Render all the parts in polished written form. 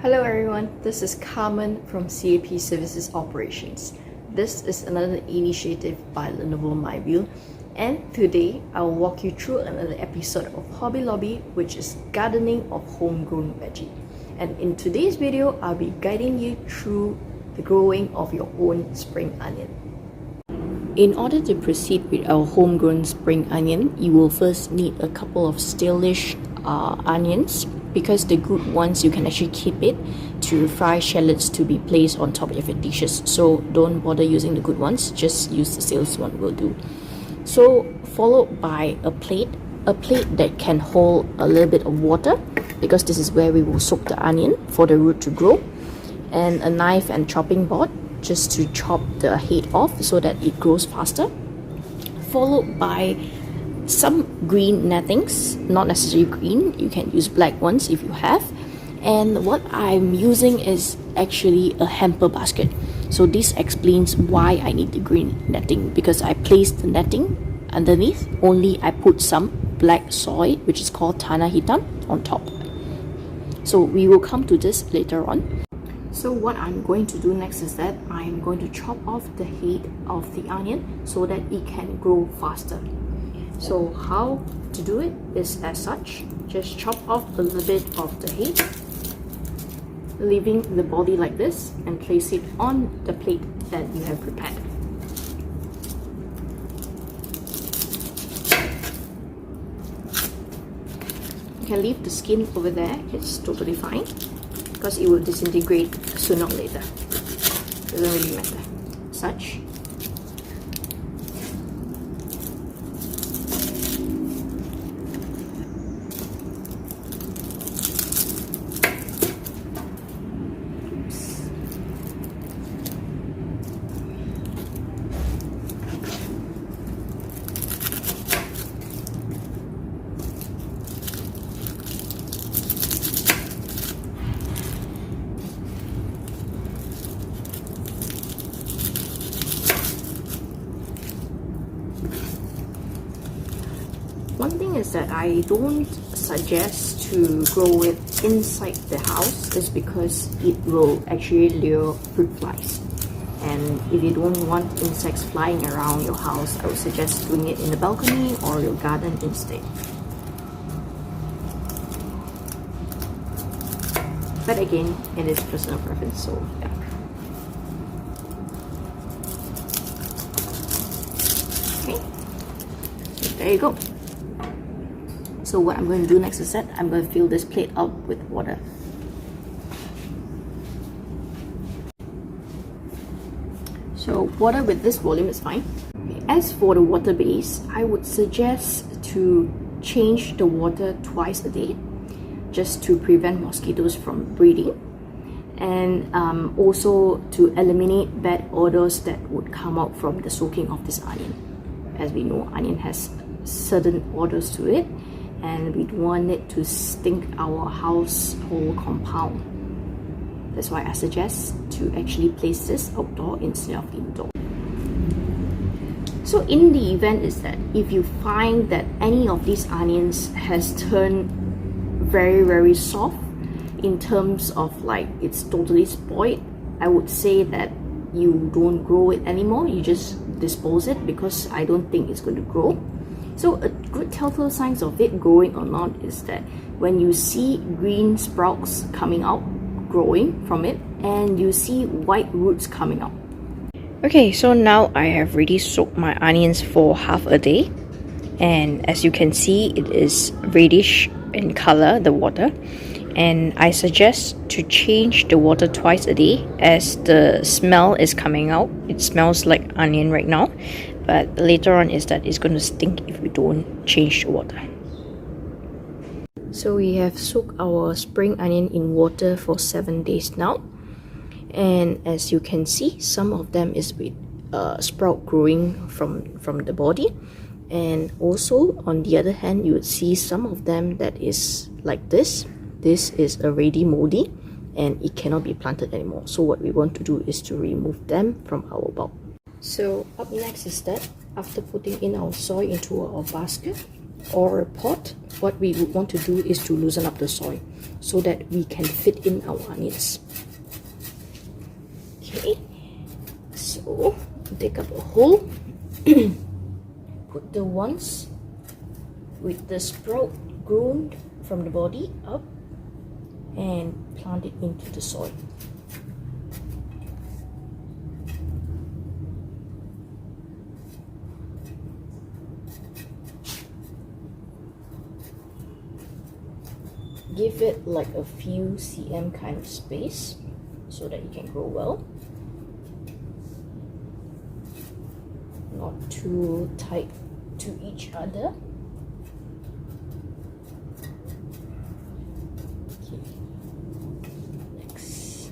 Hello everyone, this is Carmen from CAP Services Operations. This is another initiative by Lenovo MYWILL, and today I will walk you through another episode of Hobby Lobby, which is gardening of homegrown veggie. And in today's video, I'll be guiding you through the growing of your own spring onion. In order to proceed with our homegrown spring onion, you will first need a couple of stalish onions, because the good ones you can actually keep it to fry shallots to be placed on top of your dishes. So don't bother using the good ones, just use the stale one will do. So followed by a plate that can hold a little bit of water, because this is where we will soak the onion for the root to grow, and a knife and chopping board just to chop the head off so that it grows faster, followed by some green nettings, not necessarily green, you can use black ones if you have. And what I'm using is actually a hamper basket. So this explains why I need the green netting, because I placed the netting underneath, only I put some black soil, which is called tanah hitam, on top. So we will come to this later on. So what I'm going to do next is that I'm going to chop off the head of the onion so that it can grow faster. So how to do it is as such: just chop off a little bit of the head, leaving the body like this, and place it on the plate that you have prepared. You can leave the skin over there, it's totally fine, because it will disintegrate sooner or later. Doesn't really matter. Such. One thing is that I don't suggest to grow it inside the house, is because it will actually lure fruit flies. And if you don't want insects flying around your house, I would suggest doing it in the balcony or your garden instead. But again, it is personal preference, so yeah. Okay, so there you go. So what I'm going to do next is that I'm going to fill this plate up with water. So water with this volume is fine. As for the water base, I would suggest to change the water twice a day, just to prevent mosquitoes from breeding, and also to eliminate bad odors that would come out from the soaking of this onion. As we know, onion has certain odors to it, and we don't want it to stink our household compound. That's why I suggest to actually place this outdoor instead of indoor. So in the event is that if you find that any of these onions has turned very soft, in terms of like it's totally spoiled, I would say that you don't grow it anymore, you just dispose it, because I don't think it's going to grow. So a good telltale signs of it growing or not is that when you see green sprouts coming out, growing from it, and you see white roots coming out. Okay, so now I have already soaked my onions for half a day, and as you can see, it is reddish in color, the water, and I suggest to change the water twice a day, as the smell is coming out. It smells like onion right now, but later on is that it's going to stink if we don't change the water. So we have soaked our spring onion in water for 7 days now, and as you can see, some of them is with sprout growing from the body, and also on the other hand, you would see some of them that is like this. This is already moldy and it cannot be planted anymore. So what we want to do is to remove them from our bulb. So up next is that after putting in our soil into our basket or a pot, what we would want to do is to loosen up the soil. so that we can fit in our onions. Okay, so take up a hole, put the ones with the sprout grown from the body up and plant it into the soil. Give it like a few cm kind of space so that it can grow well. Not too tight to each other. Okay. Next.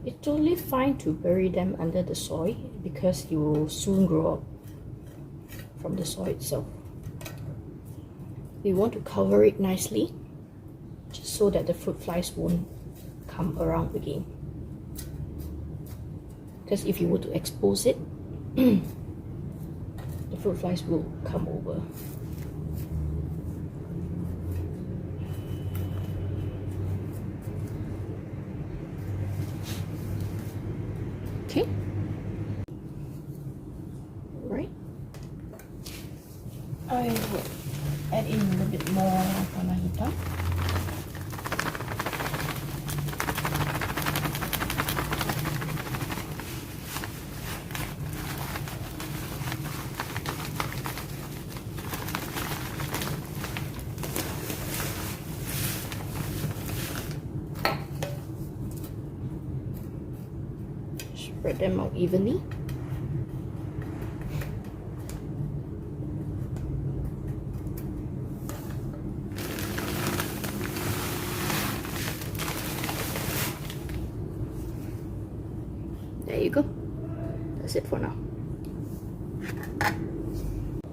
It's totally fine to bury them under the soil because you will soon grow up from the soil itself. We want to cover it nicely just so that the fruit flies won't come around again. Because if you were to expose it, the fruit flies will come over. Okay, right. I will add in a little bit more warna hitam. Spread them out evenly. There you go. That's it for now.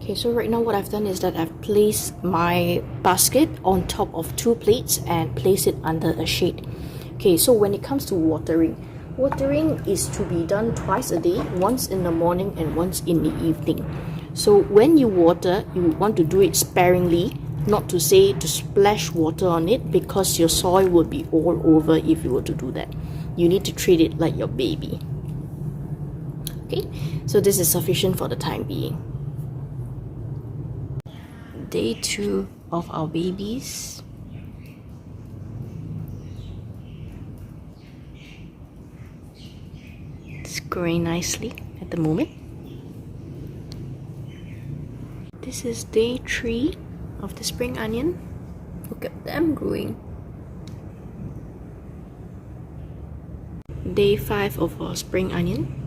Okay, so right now what I've done is that I've placed my basket on top of 2 plates and placed it under a shade. Okay, so when it comes to watering is to be done twice a day, once in the morning and once in the evening. So when you water, you want to do it sparingly, not to say to splash water on it, because your soil will be all over if you were to do that. You need to treat it like your baby. Okay, so this is sufficient for the time being. Day 2 of our babies. It's growing nicely at the moment. This is day 3 of the spring onion. Look at them growing. Day 5 of our spring onion.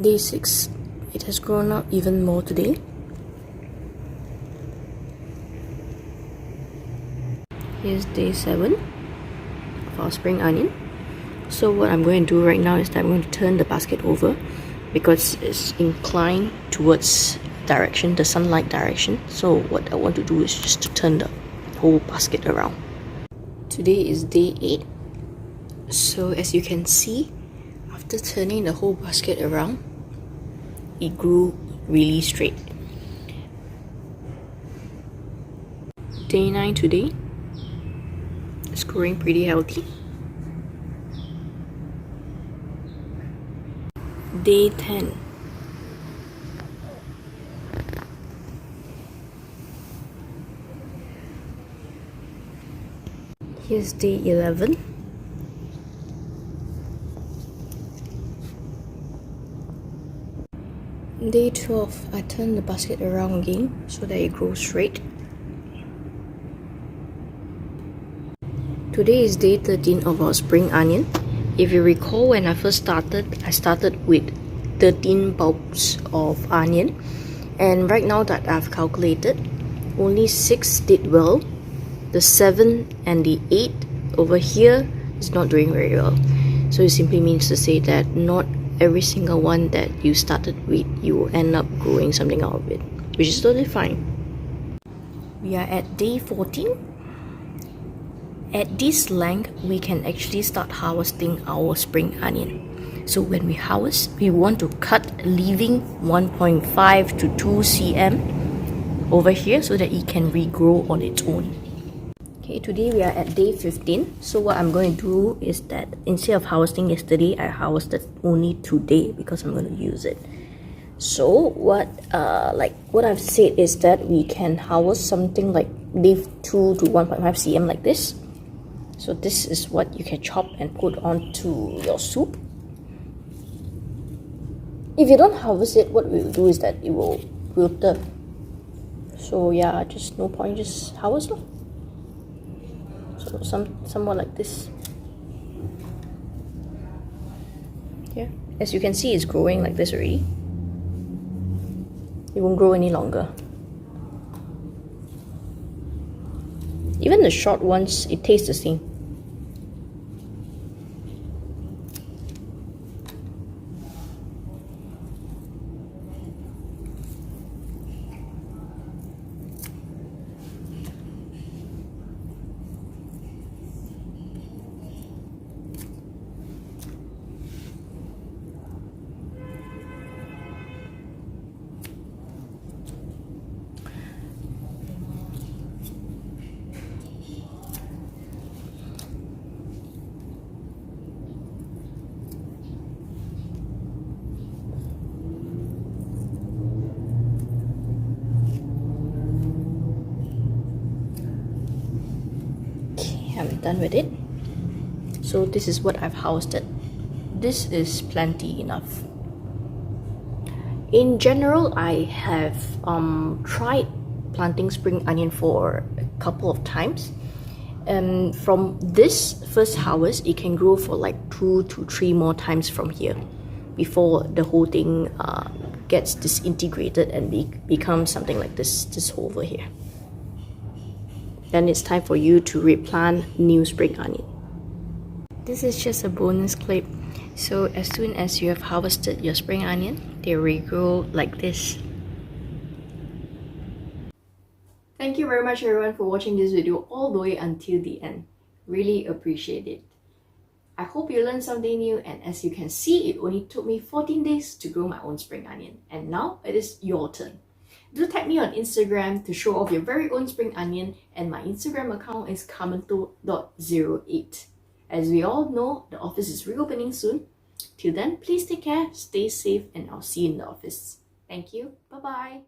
Day 6, it has grown up even more today. Here's day 7 of our spring onion. So what I'm going to do right now is that I'm going to turn the basket over because it's inclined towards the sunlight direction. So what I want to do is just to turn the whole basket around. Today is day 8. So as you can see, after turning the whole basket around, it grew really straight. Day 9 today. It's growing pretty healthy. Day 10. Here's day 11. Day 12, I turn the basket around again so that it grows straight. Today is day 13 of our spring onion. If you recall, when I first started, I started with 13 bulbs of onion, and right now that I've calculated, only 6 did well. The 7 and the 8 over here is not doing very well. So it simply means to say that not every single one that you started with, you will end up growing something out of it, which is totally fine. We are at day 14. At this length, we can actually start harvesting our spring onion. So when we harvest, we want to cut leaving 1.5 to 2 cm over here so that it can regrow on its own. Okay, today we are at day 15. So what I'm going to do is that instead of harvesting yesterday, I harvested only today because I'm going to use it. So what I've said is that we can harvest something like leaf 2 to 1.5 cm like this. So this is what you can chop and put onto your soup. If you don't harvest it, what we'll do is that it will wilter. So yeah, just no point, just harvest it. So somewhat like this. Yeah, as you can see, it's growing like this already. It won't grow any longer. Even the short ones, it tastes the same. I'm done with it. So this is what I've harvested. This is plenty enough. In general, I have tried planting spring onion for a couple of times, and from this first harvest, it can grow for like 2 to 3 more times from here before the whole thing gets disintegrated and becomes something like this hole over here. Then it's time for you to replant new spring onion. This is just a bonus clip. So as soon as you have harvested your spring onion, they regrow like this. Thank you very much everyone for watching this video all the way until the end. Really appreciate it. I hope you learned something new, and as you can see, it only took me 14 days to grow my own spring onion, and now it is your turn. Do tag me on Instagram to show off your very own spring onion, and my Instagram account is carmento.08. As we all know, the office is reopening soon. Till then, please take care, stay safe, and I'll see you in the office. Thank you. Bye-bye.